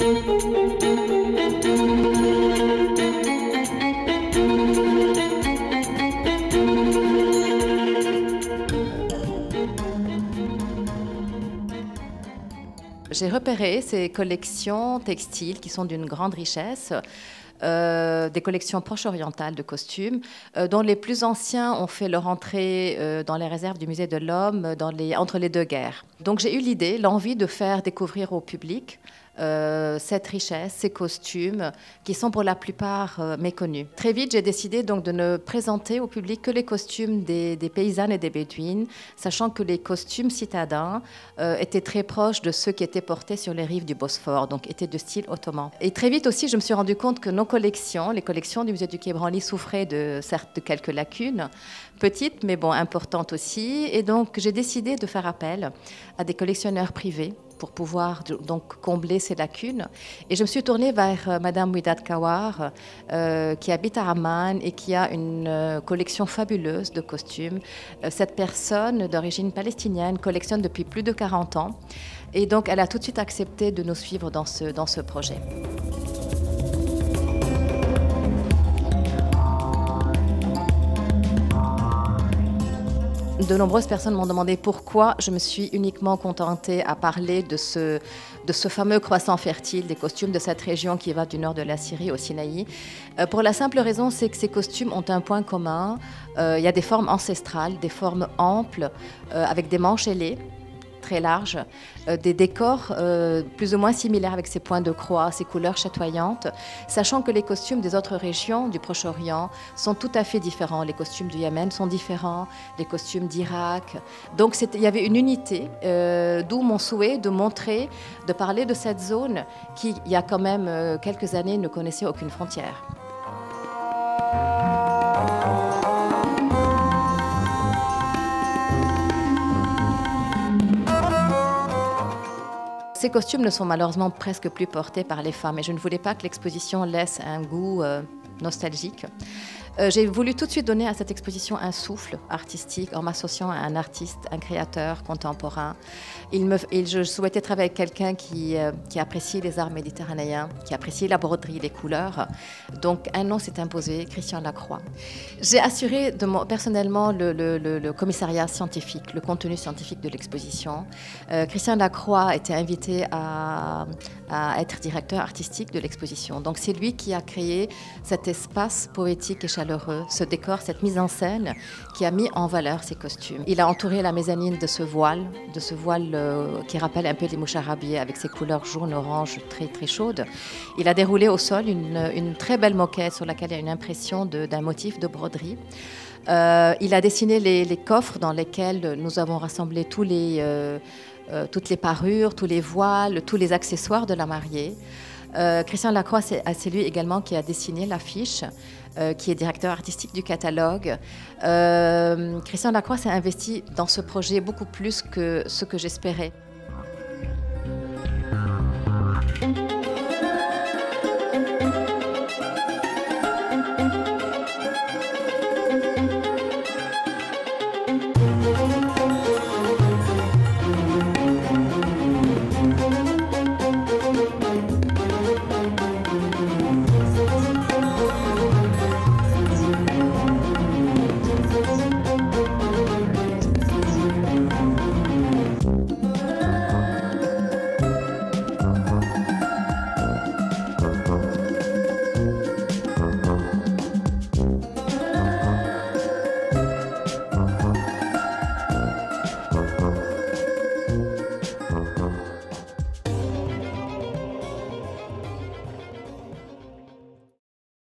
J'ai repéré ces collections textiles qui sont d'une grande richesse, des collections proche-orientales de costumes, dont les plus anciens ont fait leur entrée dans les réserves du Musée de l'Homme entre les deux guerres. Donc j'ai eu l'idée, l'envie de faire découvrir au public cette richesse, ces costumes qui sont pour la plupart méconnus. Très vite, j'ai décidé donc de ne présenter au public que les costumes des paysannes et des bédouines, sachant que les costumes citadins étaient très proches de ceux qui étaient portés sur les rives du Bosphore, donc étaient de style ottoman. Et très vite aussi, je me suis rendu compte que nos collections, les collections du musée du Quai Branly, souffraient certes de quelques lacunes, petites mais bon, importantes aussi. Et donc, j'ai décidé de faire appel à des collectionneurs privés pour pouvoir donc combler ces lacunes. Et je me suis tournée vers Madame Ouidat Kawar, qui habite à Amman et qui a une collection fabuleuse de costumes. Cette personne d'origine palestinienne collectionne depuis plus de 40 ans. Et donc, elle a tout de suite accepté de nous suivre dans ce projet. De nombreuses personnes m'ont demandé pourquoi je me suis uniquement contentée à parler de ce fameux croissant fertile des costumes de cette région qui va du nord de la Syrie au Sinaï. Pour la simple raison, c'est que ces costumes ont un point commun. Il y a des formes ancestrales, des formes amples, avec des manches ailées, très larges, des décors plus ou moins similaires avec ces points de croix, ces couleurs chatoyantes, sachant que les costumes des autres régions du Proche-Orient sont tout à fait différents. Les costumes du Yémen sont différents, les costumes d'Irak. Donc il y avait une unité, d'où mon souhait de montrer, de parler de cette zone qui, il y a quand même quelques années, ne connaissait aucune frontière. Ces costumes ne sont malheureusement presque plus portés par les femmes et je ne voulais pas que l'exposition laisse un goût nostalgique. J'ai voulu tout de suite donner à cette exposition un souffle artistique en m'associant à un artiste, un créateur contemporain. Je souhaitais travailler avec quelqu'un qui apprécie les arts méditerranéens, qui apprécie la broderie, les couleurs. Donc un nom s'est imposé, Christian Lacroix. J'ai assuré personnellement le commissariat scientifique, le contenu scientifique de l'exposition. Christian Lacroix a été invité à être directeur artistique de l'exposition. Donc c'est lui qui a créé cet espace poétique et chaleureux, ce décor, cette mise en scène qui a mis en valeur ces costumes. Il a entouré la mezzanine de ce voile qui rappelle un peu les moucharabiés avec ses couleurs jaune-orange très très chaudes. Il a déroulé au sol une très belle moquette sur laquelle il y a une impression d'un motif de broderie. Il a dessiné les coffres dans lesquels nous avons rassemblé toutes les parures, tous les voiles, tous les accessoires de la mariée. Christian Lacroix, c'est lui également qui a dessiné l'affiche, qui est directeur artistique du catalogue. Christian Lacroix s'est investi dans ce projet beaucoup plus que ce que j'espérais.